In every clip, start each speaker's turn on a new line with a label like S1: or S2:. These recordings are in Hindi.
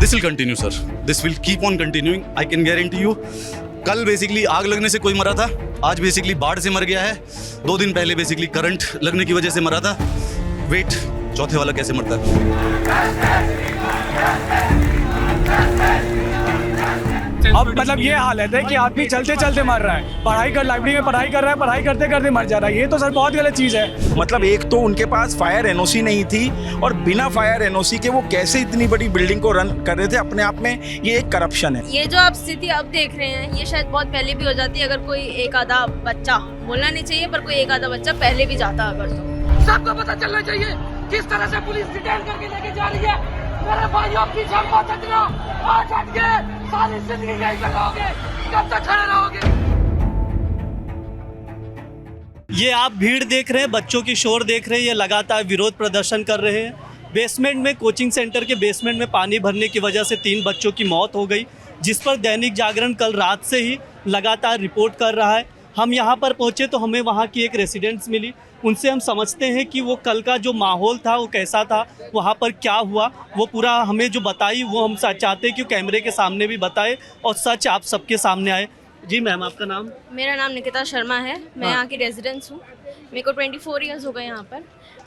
S1: This will continue sir, this will keep on continuing, I can guarantee you. कल बेसिकली आग लगने से कोई मरा था, आज बेसिकली बाढ़ से मर गया है, 2 दिन पहले बेसिकली करंट लगने की वजह से मरा था। वेट, चौथे वाला कैसे मरता है?
S2: अब मतलब ये हाल है कि आदमी चलते चलते मर रहा है, लाइब्रेरी में पढ़ाई कर रहा है, पढ़ाई करते करते मर जा रहा है। ये तो सर बहुत गलत चीज़ है।
S3: मतलब एक तो उनके पास फायर एनओसी नहीं थी और बिना फायर एनओसी के वो कैसे इतनी बड़ी बिल्डिंग को रन कर रहे थे, अपने आप में ये एक करप्शन है।
S4: ये जो आप स्थिति अब देख रहे हैं ये शायद बहुत पहले भी हो जाती अगर कोई एक आधा बच्चा, बोलना नहीं चाहिए पर कोई एक आधा बच्चा पहले भी जाता अगर तो।
S5: सबको पता चलना चाहिए किस तरह से पुलिस डिटेन करके लेके जा रही है। मेरे भाइयों पीछे मत हटना, आज हट के सारी जिंदगी यहीं पे रहोगे, कब तक खड़े रहोगे?
S6: ये आप भीड़ देख रहे हैं, बच्चों की शोर देख रहे हैं, ये लगातार विरोध प्रदर्शन कर रहे हैं। बेसमेंट में, कोचिंग सेंटर के बेसमेंट में पानी भरने की वजह से 3 बच्चों की मौत हो गई, जिस पर दैनिक जागरण कल रात से ही लगातार रिपोर्ट कर रहा है। हम यहाँ पर पहुँचे तो हमें वहाँ की एक रेसिडेंट्स मिली, उनसे हम समझते हैं कि वो कल का जो माहौल था वो कैसा था, वहाँ पर क्या हुआ, वो पूरा हमें जो बताई वो हम चाहते हैं कि कैमरे के सामने भी बताए और सच आप सबके सामने आए। जी मैम, आपका नाम?
S4: मेरा नाम निकिता शर्मा है, मैं यहाँ की रेजिडेंट्स हूँ। मेरे को 24 ईयर्स हो गए यहाँ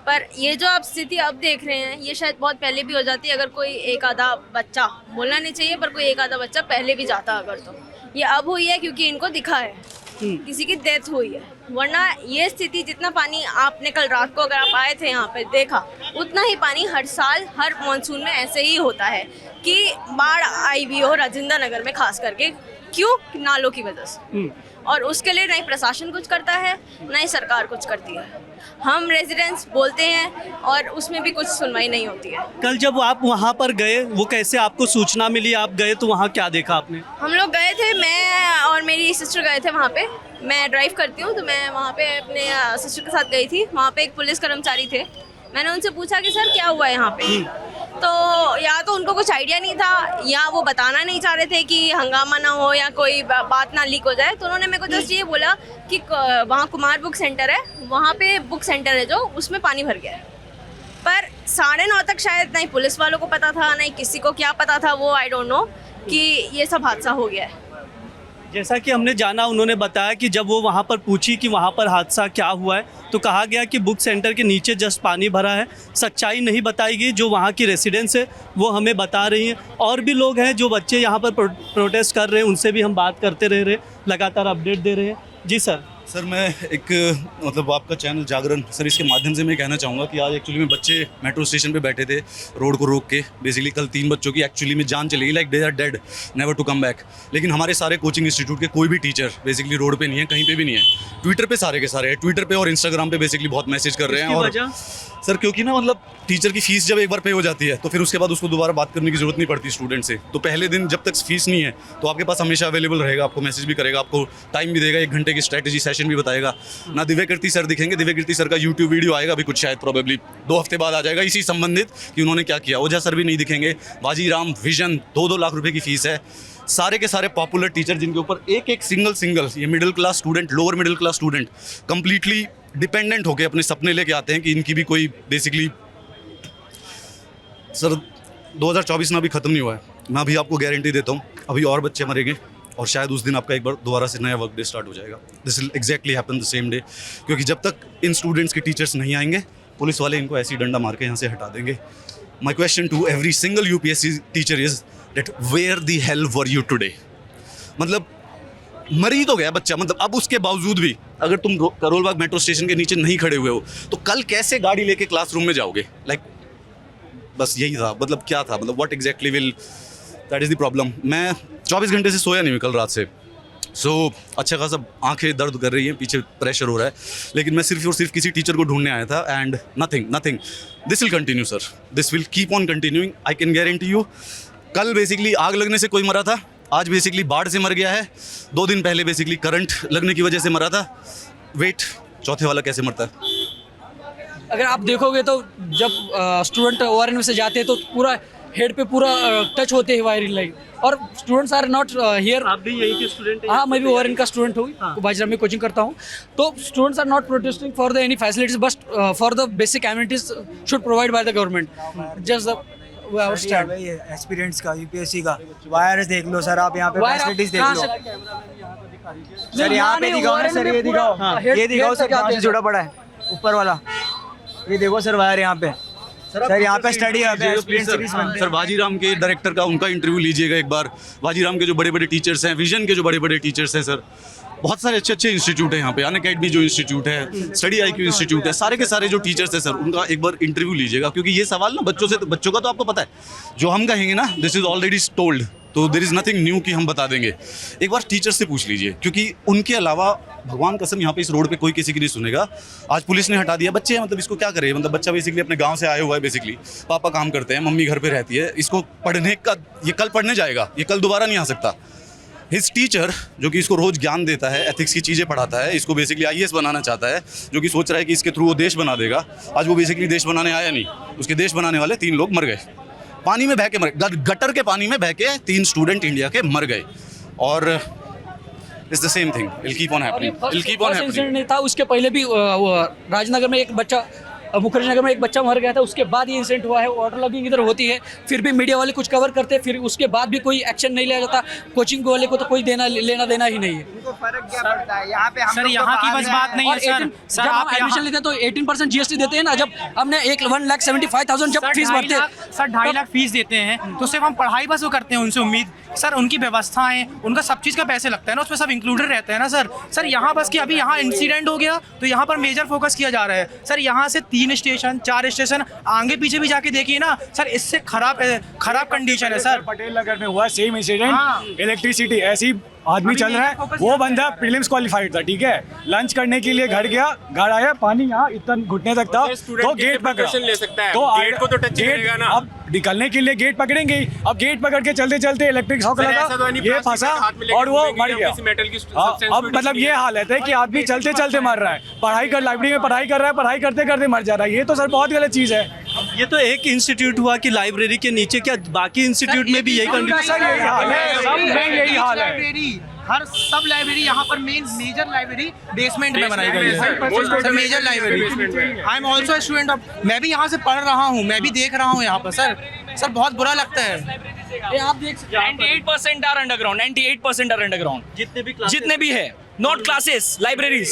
S4: पर ये जो आप स्थिति अब देख रहे हैं ये शायद बहुत पहले भी हो जाती अगर कोई एक आधा बच्चा, बोलना नहीं चाहिए पर कोई एक आधा बच्चा पहले भी जाता अगर तो। ये अब हुई है क्योंकि इनको दिखा है, किसी की डेथ हुई है, वरना ये स्थिति जितना पानी आपने कल रात को अगर आप आए थे यहाँ पे देखा, उतना ही पानी हर साल हर मानसून में ऐसे ही होता है कि बाढ़ आई भी हो राजेंद्र नगर में खास करके। क्यों? नालों की वजह से। और उसके लिए ना ही प्रशासन कुछ करता है ना ही सरकार कुछ करती है। हम रेजिडेंट्स बोलते हैं और उसमें भी कुछ सुनवाई नहीं होती है।
S6: कल जब आप वहाँ पर गए, वो कैसे आपको सूचना मिली, आप गए तो वहाँ क्या देखा आपने?
S4: हम लोग गए थे, मैं और मेरी सिस्टर गए थे वहाँ पे। मैं ड्राइव करती हूँ तो मैं वहाँ पे अपने सिस्टर के साथ गई थी। वहाँ पे एक पुलिस कर्मचारी थे, मैंने उनसे पूछा कि सर क्या हुआ है यहाँ पे, तो या तो उनको कुछ आइडिया नहीं था या वो बताना नहीं चाह रहे थे कि हंगामा ना हो या कोई बात ना लीक हो जाए। तो उन्होंने मेरे को जस्ट ये बोला कि वहाँ कुमार बुक सेंटर है, वहाँ पे बुक सेंटर है जो, उसमें पानी भर गया है। पर 9:30 तक शायद नहीं पुलिस वालों को पता था, नहीं किसी को क्या पता था, वो आई डोंट नो कि ये सब हादसा हो गया है।
S6: जैसा कि हमने जाना, उन्होंने बताया कि जब वो वहाँ पर पूछी कि वहाँ पर हादसा क्या हुआ है तो कहा गया कि बुक सेंटर के नीचे जस्ट पानी भरा है। सच्चाई नहीं बताई गई, जो वहाँ की रेसिडेंट्स है वो हमें बता रही हैं। और भी लोग हैं जो बच्चे यहाँ पर प्रोटेस्ट कर रहे हैं, उनसे भी हम बात करते रह रहे हैं, लगातार अपडेट दे रहे हैं। जी सर।
S1: सर मैं एक मतलब आपका चैनल जागरण सर, इसके माध्यम से मैं कहना चाहूँगा कि आज एक्चुअली में बच्चे मेट्रो स्टेशन पे बैठे थे रोड को रोक के। बेसिकली कल 3 बच्चों की एक्चुअली में जान चली गई, like they are dead, never to come back. लेकिन हमारे सारे कोचिंग इंस्टीट्यूट के कोई भी टीचर बेसिकली रोड पे नहीं है, कहीं पे भी नहीं है। ट्विटर पे सारे के सारे हैं, ट्विटर पे और इंस्टाग्राम पे बेसिकली बहुत मैसेज कर रहे हैं। और सर क्योंकि ना मतलब टीचर की फीस जब एक बार पे हो जाती है तो फिर उसके बाद उसको दोबारा बात करने की जरूरत नहीं पड़ती स्टूडेंट से। तो पहले दिन जब तक फीस नहीं है तो आपके पास हमेशा अवेलेबल रहेगा, आपको मैसेज भी करेगा, आपको टाइम भी देगा, 1 घंटे की स्ट्रैटेजी सेशन भी बताएगा ना। दिव्य कीर्ति सर दिखेंगे, दिव्य कीर्ति सर का यूट्यूब वीडियो आएगा अभी कुछ शायद प्रोबेबली 2 हफ्ते बाद आ जाएगा इसी संबंधित कि उन्होंने क्या किया। ओझा सर भी नहीं दिखेंगे। बाजीराम विजन 2-2 लाख रुपए की फीस है। सारे के सारे पॉपुलर टीचर जिनके ऊपर एक सिंगल ये middle class student, lower middle class student completely dependent होकर अपने सपने लेके आते हैं कि इनकी भी कोई बेसिकली। सर 2024 में अभी ख़त्म नहीं हुआ है, मैं अभी आपको गारंटी देता हूँ अभी और बच्चे मरेंगे और शायद उस दिन आपका एक बार दोबारा से नया वर्क डे स्टार्ट हो जाएगा। This will exactly happen the same day, क्योंकि जब तक इन स्टूडेंट्स के टीचर्स नहीं आएंगे पुलिस वाले इनको ऐसी डंडा मार के यहाँ से हटा देंगे। My question to every single UPSC teacher is that where the hell were you today. मतलब मरी तो गया बच्चा, मतलब अब उसके बावजूद भी अगर तुम करोल बाग मेट्रो स्टेशन के नीचे नहीं खड़े हुए हो तो कल कैसे गाड़ी लेके क्लासरूम में जाओगे? लाइक बस यही था, मतलब क्या था, मतलब what exactly will, that is the problem. मैं 24 घंटे से सोया नहीं हूँ कल रात से। अच्छा खासा आंखें दर्द कर रही हैं, पीछे प्रेशर हो रहा है, लेकिन मैं सिर्फ और सिर्फ किसी टीचर को ढूंढने आया था। And nothing this will continue sir, this will keep on continuing, I can guarantee you. कल बेसिकली आग लगने से कोई मरा था, आज बेसिकली बाढ़ से मर गया है, 2 दिन पहले बेसिकली करंट लगने की वजह से मरा था। वेट, चौथे वाला कैसे मरता है?
S5: अगर आप देखोगे तो जब स्टूडेंट ओआरएन से जाते हैं तो पूरा हेड पे पूरा टच होते हैं वायरिंग लाइन, और स्टूडेंट्स आर नॉट हियर।
S6: आप भी यही के स्टूडेंट हैं?
S5: हाँ, मैं भी ओआरएन का स्टूडेंट हूँ, बाजीराम में कोचिंग करता हूँ। तो students are not protesting for the any facilities, but for the basic amenities should provide by the government. Just
S2: ये एस्पिरेंट्स का यूपीएससी का वायर देख लो सर, आप यहाँ पे फैसिलिटीज देख लो सर, यहाँ पे दिखाओ ना सर, ये दिखाओ, ये दिखाओ सर कहाँ से जुड़ा पड़ा है ऊपर वाला, ये देखो सर वायर यहाँ पे सर, यहाँ पे स्टडी
S1: सर बाजीराम के डायरेक्टर का उनका इंटरव्यू लीजिएगा एक बार। बाजीराम के जो बड़े बड़े टीचर्स हैं, विजन के जो बड़े बड़े टीचर्स हैं सर, बहुत सारे अच्छे अच्छे इंस्टीट्यूट है यहाँ पे, अनअकैडमी जो इंस्टीट्यूट है, स्टडी IQ इंस्टीट्यूट है, सारे के सारे जो टीचर्स हैं सर उनका एक बार इंटरव्यू लीजिएगा। क्योंकि ये सवाल ना बच्चों का तो आपको पता है, जो हम कहेंगे ना दिस इज़ ऑलरेडी टोल्ड, तो देयर इज़ नथिंग न्यू कि हम बता देंगे। एक बार टीचर से पूछ लीजिए, क्योंकि उनके अलावा भगवान कसम यहाँ पे इस रोड पे कोई किसी की नहीं सुनेगा। आज पुलिस ने हटा दिया, बच्चे हैं मतलब इसको क्या करे, मतलब बच्चा बेसिकली अपने गांव से आया हुआ है, बेसिकली पापा काम करते हैं, मम्मी घर पे रहती है, इसको पढ़ने का, ये कल पढ़ने जाएगा, ये कल दोबारा नहीं आ सकता। हिज टीचर जो कि इसको रोज़ ज्ञान देता है, एथिक्स की चीज़ें पढ़ाता है, इसको बेसिकली IAS बनाना चाहता है, जो कि सोच रहा है कि इसके थ्रू वो देश बना देगा। आज वो बेसिकली देश बनाने आया नहीं, उसके देश बनाने वाले 3 लोग मर गए, पानी में बह के मर गए, गटर के पानी में बह के 3 स्टूडेंट इंडिया के मर गए। और it's the same thing, it keep on happening, it keep on happening.
S7: नहीं था, उसके पहले भी राजनगर में एक बच्चा, मुखर्जी नगर में एक बच्चा मर गया था, उसके बाद ये इंसिडेंट हुआ है। वाटर लॉगिंग इधर होती है, फिर भी मीडिया वाले कुछ कवर करते हैं, फिर उसके बाद भी कोई एक्शन नहीं लिया जाता। कोचिंग वाले को तो कोई लेना देना ही नहीं है।
S2: फर्क क्या पड़ता है यहाँ पे,
S8: सर यहाँ की बस बात नहीं है सर।
S7: जब हम एडमिशन लेते हैं तो 18% GST देते हैं ना, जब हमने 1,75,000 जब फीस भरते हैं
S8: सर, 2.5 लाख फीस देते हैं, तो सिर्फ हम पढ़ाई बस वो करते हैं उनसे उम्मीद। सर उनकी व्यवस्थाएं, उनका सब चीज़ का पैसे लगता है ना, उसमें सब इंक्लूडेड रहते हैं ना सर। सर यहाँ बस कि अभी यहाँ इंसिडेंट हो गया तो यहाँ पर मेजर फोकस किया जा रहा है सर। यहाँ से 3 स्टेशन 4 स्टेशन आगे पीछे भी जाके देखिए ना सर, इससे खराब कंडीशन है सर।
S2: पटेल नगर में हुआ सेम इंसिडेंट, इलेक्ट्रिसिटी ऐसी आदमी चल रहा है, वो बंदा प्रीलिम्स क्वालिफाइड था, ठीक है, लंच करने के लिए घर गया, घर आया, पानी यहाँ इतना घुटने तक था, तो गेट पकड़ा,
S9: ले सकता है,
S2: तो
S9: गेट को तो टच करेगा ना।
S2: अब निकलने के लिए गेट पकड़ेंगे ही, अब गेट पकड़ के चलते चलते इलेक्ट्रिक शॉक लगा, ये फंसा और वो मर गया। अब मतलब ये हालत है कि आदमी चलते चलते मर रहा है, लाइब्रेरी में पढ़ाई कर रहा है, पढ़ाई करते करते मर जा रहा है। ये तो सर बहुत गलत चीज़ है।
S6: ये तो एक इंस्टीट्यूट हुआ कि लाइब्रेरी के नीचे, क्या बाकी इंस्टीट्यूट में भी यही कंडीशन?
S2: यही हाल है, सब में यही हाल है।
S8: हर सब लाइब्रेरी यहाँ पर मेजर लाइब्रेरी बेसमेंट में बनाई गई है, major library. I am also student of, मैं भी यहाँ से पढ़ रहा हूँ, मैं भी देख रहा हूँ यहाँ पर सर बहुत बुरा लगता है।
S7: ये आप देख सकते हैं
S10: 98% आर अंडरग्राउंड, 98% आर अंडरग्राउंड, जितने भी है, not classes, libraries.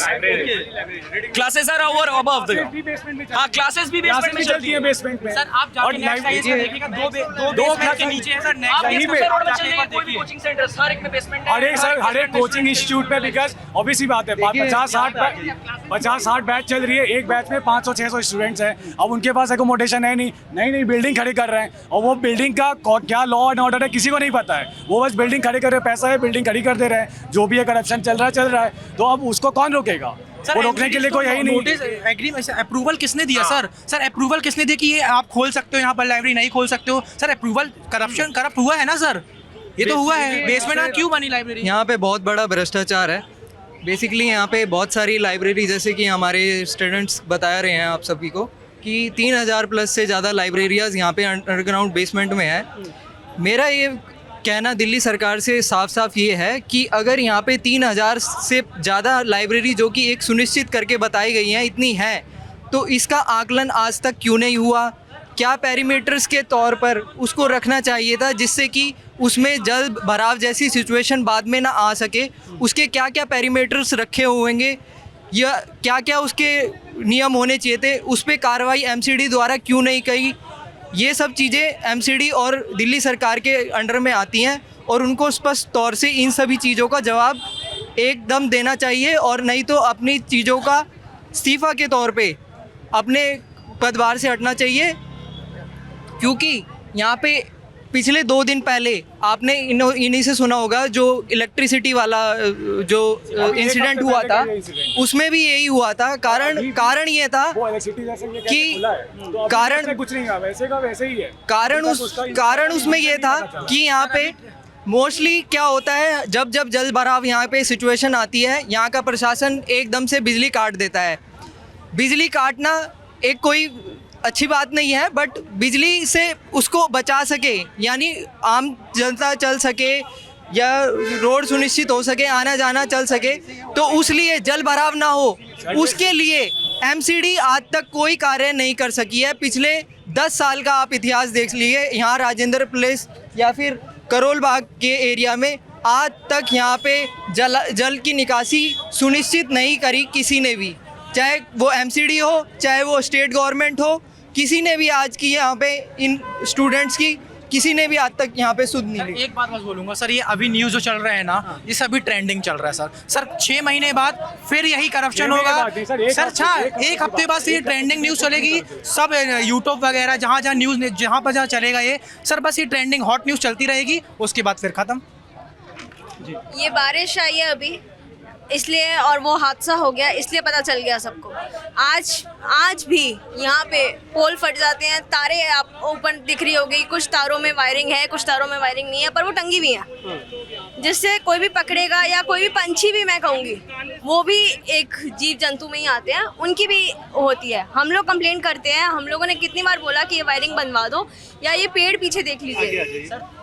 S10: Classes are over above the, हाँ क्लासेस भी बेसमेंट में चलती है,
S2: बेसमेंट में।
S8: सर आप जाके नेक्स्ट साइड से देखिएगा, दो बेसमेंट के नीचे है सर।
S10: आप
S8: नेक्स्ट
S10: देखो सर, रोड में चल जाइए, कोई भी कोचिंग सेंटर हर एक में बेसमेंट है।
S2: अरे सर हर एक कोचिंग इंस्टीट्यूट पे, बिकॉज ऑब्वियस ही बात है, 50-60 बैच चल रही है, एक बैच में 500-600 स्टूडेंट्स हैं, अब उनके पास एकोमोडेशन है नहीं, नई बिल्डिंग खड़ी कर रहे हैं, और वो बिल्डिंग का क्या लॉ एंड ऑर्डर है किसी को नहीं पता है, वो बस बिल्डिंग खड़ी कर रहे हैं, पैसा है बिल्डिंग खड़ी कर दे रहे हैं, जो भी है करप्शन चल रहा है, तो अब उसको कौन रोकेगा? वो रोकने के लिए कोई है ही नहीं।
S8: नोटिस एग्रीमेंट अप्रूवल किसने दिया सर? सर अप्रूवल किसने दिया कि ये आप खोल सकते हो यहाँ पर लाइब्रेरी, नहीं खोल सकते हो? सर अप्रूवल करप्ट हुआ है ना सर, ये तो हुआ है। बेसमेंट में क्यों बनी लाइब्रेरी?
S11: यहाँ पे बहुत बड़ा भ्रष्टाचार है। बेसिकली यहाँ पे बहुत सारी लाइब्रेरी, जैसे कि हमारे स्टूडेंट्स बता रहे हैं आप सभी को कि 3000 प्लस से ज़्यादा लाइब्रेरियाज यहाँ पे अंडरग्राउंड बेसमेंट में है। मेरा ये कहना दिल्ली सरकार से साफ साफ ये है कि अगर यहाँ पे 3000 से ज़्यादा लाइब्रेरी, जो कि एक सुनिश्चित करके बताई गई हैं, इतनी है, तो इसका आकलन आज तक क्यों नहीं हुआ? क्या पैरीमीटर्स के तौर पर उसको रखना चाहिए था, जिससे कि उसमें जल भराव जैसी सिचुएशन बाद में ना आ सके? उसके क्या क्या पैरीमीटर्स रखे होंगे या क्या क्या उसके नियम होने चाहिए थे? उस पर कार्रवाई MCD द्वारा क्यों नहीं की? ये सब चीज़ें MCD और दिल्ली सरकार के अंडर में आती हैं, और उनको स्पष्ट तौर से इन सभी चीज़ों का जवाब एकदम देना चाहिए, और नहीं तो अपनी चीज़ों का इस्तीफ़ा के तौर पे अपने पदभार से हटना चाहिए। क्योंकि यहाँ पे पिछले 2 दिन पहले आपने इन्हीं से सुना होगा, जो इलेक्ट्रिसिटी वाला जो इंसिडेंट हुआ था, उसमें भी यही हुआ था। कारण ये था कि कारण उसमें ये था कि यहाँ पे मोस्टली क्या होता है, जब जल भराव यहाँ पे सिचुएशन आती है, यहाँ का प्रशासन एकदम से बिजली काट देता है। बिजली काटना एक कोई अच्छी बात नहीं है, बट बिजली से उसको बचा सके, यानी आम जनता चल सके या रोड सुनिश्चित हो सके, आना जाना चल सके, तो उस लिए जल भराव ना हो, उसके लिए MCD आज तक कोई कार्य नहीं कर सकी है। पिछले 10 साल का आप इतिहास देख लीजिए, यहाँ राजेंद्र प्लेस या फिर करोल बाग के एरिया में आज तक यहाँ पे जल की निकासी सुनिश्चित नहीं करी किसी ने भी, चाहे वो एमसीडी हो चाहे वो स्टेट गवर्नमेंट हो, किसी ने भी आज की यहाँ पे इन स्टूडेंट्स की किसी ने भी आज तक यहाँ पे सुध नहीं ली।
S8: एक बात बस बोलूंगा सर, ये अभी न्यूज़ जो चल रहे हैं ना, ये सभी ट्रेंडिंग चल रहा है सर 6 महीने बाद फिर यही करप्शन होगा सर। एक हफ्ते बाद से ये ट्रेंडिंग न्यूज़ चलेगी, सब यूट्यूब वगैरह जहाँ जहाँ न्यूज़ जहाँ पर जहाँ चलेगा ये सर, बस ये ट्रेंडिंग हॉट न्यूज़ चलती रहेगी, उसके बाद फिर ख़त्म।
S4: ये बारिश आई है अभी इसलिए, और वो हादसा हो गया इसलिए पता चल गया सबको। आज भी यहाँ पे पोल फट जाते हैं, तारे आप ऊपर दिख रही होगी, कुछ तारों में वायरिंग है कुछ तारों में वायरिंग नहीं है, पर वो टंगी हुई है, जिससे कोई भी पकड़ेगा या कोई भी पंछी भी, मैं कहूँगी वो भी एक जीव जंतु में ही आते हैं, उनकी भी होती है। हम लोग कंप्लेंट करते हैं, हम लोगों ने कितनी बार बोला कि ये वायरिंग बनवा दो, या ये पेड़ पीछे देख लीजिए।
S7: सर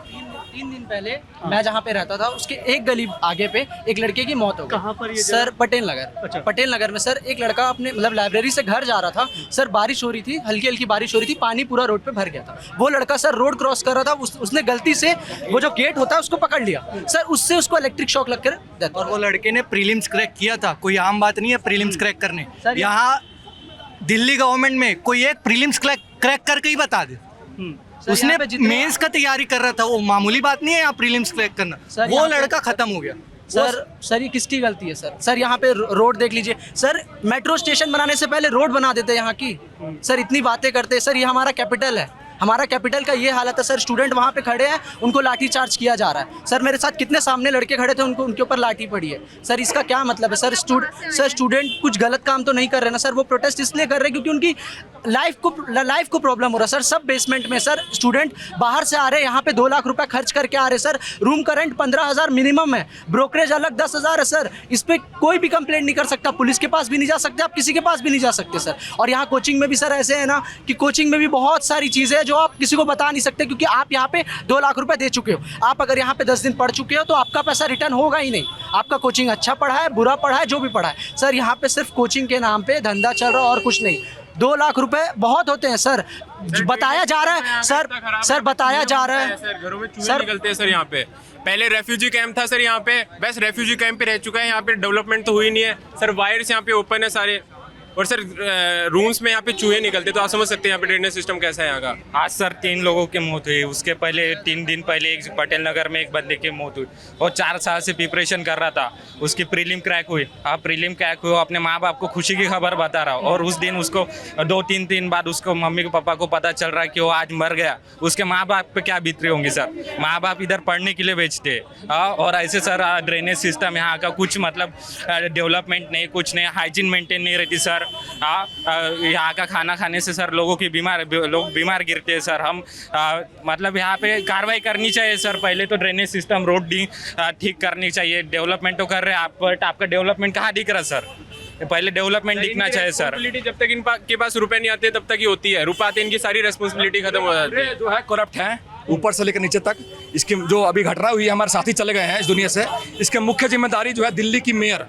S7: 3 दिन पहले मैं जहाँ पे रहता था उसके एक गली आगे पे एक लड़के की मौत हो गई।
S6: कहाँ पर ये
S7: सर पटेल नगर।
S6: अच्छा।
S7: पटेल नगर में सर एक लड़का अपने मतलब लाइब्रेरी से घर जा रहा था सर, बारिश हो रही थी, हल्की हल्की बारिश हो रही थी, पानी पूरा रोड पे भर गया था। वो लड़का सर रोड क्रॉस कर रहा था, उसने गलती से वो जो गेट होता है उसको पकड़ लिया सर, उससे उसको इलेक्ट्रिक शॉक लग कर।
S6: और वो लड़के ने प्रीलिम्स क्रैक किया था, कोई आम बात नहीं है प्रीलिम्स क्रैक करने।
S7: सर,
S6: यहाँ दिल्ली गवर्नमेंट में कोई एक प्रीलिम्स क्रैक करके ही बता दे, उसने मेंस का तैयारी कर रहा था, वो मामूली बात नहीं है यहाँ प्रीलिम्स क्रैक करना।
S7: सर,
S6: वो लड़का खत्म हो गया।
S7: सर ये किसकी गलती है सर? सर यहाँ पे रोड देख लीजिए सर, मेट्रो स्टेशन बनाने से पहले रोड बना देते यहाँ की। सर इतनी बातें करते सर, ये हमारा कैपिटल है, हमारा कैपिटल का ये हालत है सर। स्टूडेंट वहाँ पे खड़े हैं, उनको लाठी चार्ज किया जा रहा है सर। मेरे साथ कितने सामने लड़के खड़े थे, उनको उनके ऊपर लाठी पड़ी है सर। इसका क्या मतलब है सर? स्टूडेंट कुछ गलत काम तो नहीं कर रहे ना सर, वो प्रोटेस्ट इसलिए कर रहे हैं क्योंकि उनकी लाइफ को प्रॉब्लम हो रहा है सर। सब बेसमेंट में सर स्टूडेंट बाहर से आ रहे हैं, यहाँ पे 2 लाख रुपए खर्च करके आ रहे हैं सर। रूम का रेंट 15,000 मिनिमम है, ब्रोकरेज अलग 10,000 है सर। इस पर कोई भी कंप्लेंट नहीं कर सकता, पुलिस के पास भी नहीं जा सकते, आप किसी के पास भी नहीं जा सकते सर। और यहाँ कोचिंग में भी सर ऐसे है ना कि कोचिंग में भी बहुत सारी चीज़ें हैं जो आप किसी को बता नहीं सकते, क्योंकि आप यहाँ पे 2 लाख रुपए दे चुके हो। आप अगर यहाँ पे 10 दिन पढ़ चुके हो तो आपका पैसा रिटर्न होगा ही नहीं। आपका कोचिंग अच्छा पढ़ा है, बुरा पढ़ा है, जो भी पढ़ा है सर, यहाँ पे सिर्फ कोचिंग के नाम पे धंधा चल रहा है और कुछ नहीं। 2 लाख रुपए बहुत होते हैं सर, बताया जा रहा है सर बताया जा रहा है
S9: सर। घरों में चूहे निकलते हैं सर। यहाँ पे पहले रेफ्यूजी कैंप था सर, यहाँ पे बस रेफ्यूजी कैंप पे रह चुका है। यहाँ पे डेवलपमेंट तो हुई नहीं है सर। वायर्स यहाँ पे ओपन है सारे, और सर रूम्स में यहाँ पे चूहे निकलते, तो आप समझ सकते हैं यहाँ पे ड्रेनेज सिस्टम कैसा है यहाँ का।
S12: आज सर 3 लोगों की मौत हुई, उसके पहले 3 दिन पहले एक पटेल नगर में एक बंदे की मौत हुई, और 4 साल से प्रिपरेशन कर रहा था, उसकी प्रीलिम क्रैक हुई। आप प्रीलिम क्रैक हुई, अपने माँ बाप को खुशी की खबर बता रहा हूँ, और उस दिन उसको 2-3 दिन बाद उसको मम्मी को पापा को पता चल रहा है कि वो आज मर गया। उसके माँ बाप पे क्या बीत रही होंगी सर? माँ बाप इधर पढ़ने के लिए भेजते, और ऐसे सर ड्रेनेज सिस्टम यहाँ का कुछ मतलब डेवलपमेंट नहीं, कुछ नहीं, हाइजीन मेंटेन नहीं रहती सर। यहाँ का खाना खाने से सर लोग बीमार गिरते हैं सर। हम मतलब यहाँ पे कार्रवाई करनी चाहिए सर। पहले तो ड्रेनेज सिस्टम रोड ठीक करनी चाहिए। डेवलपमेंट तो कर रहे हैं आप, बट आपका डेवलपमेंट कहाँ दिख रहा है सर? पहले डेवलपमेंट दिखना चाहिए सर।
S9: जब तक इनके पास रुपए नहीं आते तब तक ही होती है, रुपए आते इनकी सारी रेस्पॉन्सिबिलिटी खत्म हो जाती है।
S13: जो है करप्ट है ऊपर से लेकर नीचे तक। इसकी जो अभी घटना हुई है, हमारे साथी चले गए हैं इस दुनिया से, इसके मुख्य जिम्मेदारी जो है दिल्ली की मेयर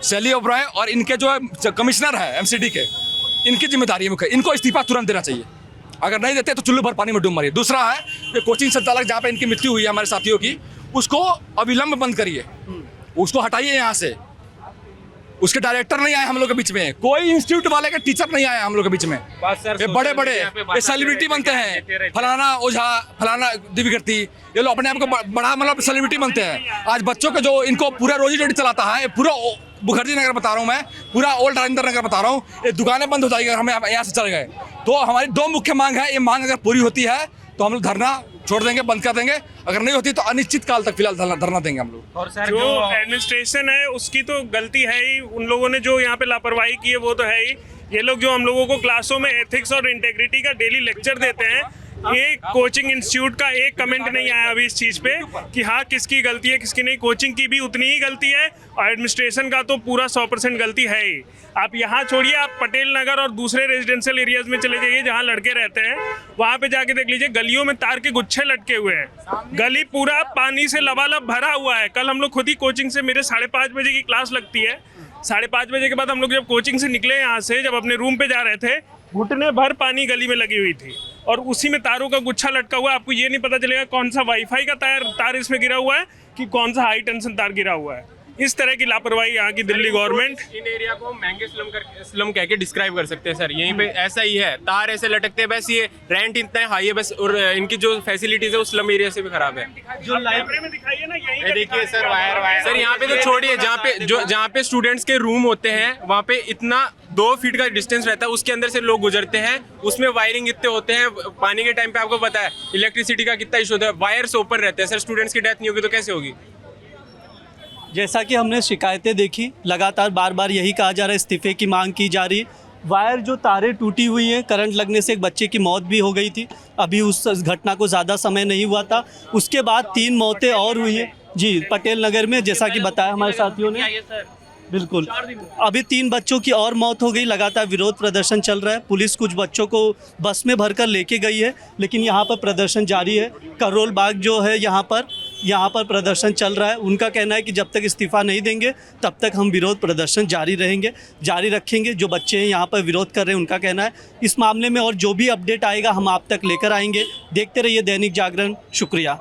S13: शैली ओबराय और इनके जो कमिश्नर है एमसीडी के, इनकी जिम्मेदारी है मुख्य। इनको इस्तीफा तुरंत देना चाहिए, अगर नहीं देते तो चुल्लू भर पानी में डूब मारिए। दूसरा है कि कोचिंग संचालक जहाँ पे इनकी मृत्यु हुई है हमारे साथियों की, उसको अविलंब बंद करिए, उसको हटाइए यहाँ से। उसके डायरेक्टर नहीं आए हम लोग के बीच में, कोई इंस्टीट्यूट वाले के टीचर नहीं आए हम लोग के बीच में। ये बड़े बड़े ये सेलिब्रिटी बनते हैं, फलाना ओझा, फलाना दिव्यकीर्ति, ये लोग अपने आप को बड़ा मतलब सेलिब्रिटी बनते हैं। आज बच्चों के जो इनको पूरा रोजी रोटी चलाता है, पूरा मुखर्जी नगर बता रहा हूँ मैं, पूरा ओल्ड राजेंद्र नगर बता रहा हूँ, ये दुकानें बंद हो जाएगी अगर हमें यहाँ से चले गए तो। हमारी 2 मुख्य मांग है, ये मांग अगर पूरी होती है तो हम लोग धरना छोड़ देंगे, बंद कर देंगे। अगर नहीं होती तो अनिश्चित काल तक फिलहाल धरना देंगे हम लोग।
S9: और सर जो एडमिनिस्ट्रेशन है उसकी तो गलती है ही, उन लोगों ने जो यहाँ पे लापरवाही की है वो तो है ही। ये लोग जो हम लोगों को क्लासों में एथिक्स और इंटेग्रिटी का डेली लेक्चर देते हैं, एक कोचिंग इंस्टीट्यूट का एक कमेंट नहीं आया अभी इस चीज़ पे कि हाँ किसकी गलती है किसकी नहीं। कोचिंग की भी उतनी ही गलती है और एडमिनिस्ट्रेशन का तो पूरा 100% गलती है ही। आप यहाँ छोड़िए, आप पटेल नगर और दूसरे रेजिडेंशियल एरियाज में चले जाइए जहाँ लड़के रहते हैं, वहाँ पे जाके देख लीजिए गलियों में तार के गुच्छे लटके हुए हैं, गली पूरा पानी से लबालब भरा हुआ है। कल हम लोग खुद ही कोचिंग से, मेरे 5:30 बजे की क्लास लगती है, 5:30 बजे के बाद हम लोग जब कोचिंग से निकले यहाँ से, जब अपने रूम पे जा रहे थे, घुटने भर पानी गली में लगी हुई थी और उसी में तारों का गुच्छा लटका हुआ है। आपको ये नहीं पता चलेगा कौन सा वाईफाई का तार इसमें गिरा हुआ है कि कौन सा हाई टेंशन तार गिरा हुआ है। इस तरह की लापरवाही यहाँ की दिल्ली गवर्नमेंट।
S12: इन एरिया को महंगे स्लम कह के डिस्क्राइब कर सकते हैं सर। यहीं पे ऐसा ही है, तार ऐसे लटकते हैं, बस ये रेंट इतना हाई है बस, और इनकी जो फैसिलिटीज है वो स्लम एरिया से भी खराब है।
S9: जो लाइब्रेरी में दिखाइए ना, यही
S12: देखिए सर, वायर सर यहाँ पे तो छोड़िए, जहाँ पे स्टूडेंट्स के रूम होते हैं वहाँ पे इतना 2 फीट का डिस्टेंस रहता है, उसके अंदर से लोग गुजरते हैं, उसमें वायरिंग इतने होते हैं। पानी के टाइम पे आपको पता है इलेक्ट्रिसिटी का कितना इशू होता है, वायर्स ओपन रहते हैं सर। स्टूडेंट्स की डेथ नहीं होगी तो कैसे होगी?
S6: जैसा कि हमने शिकायतें देखी, लगातार बार बार यही कहा जा रहा है, इस्तीफे की मांग की जा रही। वायर जो तारें टूटी हुई हैं, करंट लगने से एक बच्चे की मौत भी हो गई थी। अभी उस घटना को ज़्यादा समय नहीं हुआ था, उसके बाद 3 मौतें और हुई हैं जी पटेल नगर में, जैसा कि बताया हमारे साथियों ने। बिल्कुल, अभी 3 बच्चों की और मौत हो गई। लगातार विरोध प्रदर्शन चल रहा है। पुलिस कुछ बच्चों को बस में भरकर लेके गई है, लेकिन यहाँ पर प्रदर्शन जारी है। करोल बाग जो है यहाँ पर प्रदर्शन चल रहा है। उनका कहना है कि जब तक इस्तीफ़ा नहीं देंगे तब तक हम विरोध प्रदर्शन जारी रखेंगे। जो बच्चे हैं यहाँ पर विरोध कर रहे हैं, उनका कहना है इस मामले में और जो भी अपडेट आएगा हम आप तक लेकर आएंगे। देखते रहिए दैनिक जागरण। शुक्रिया।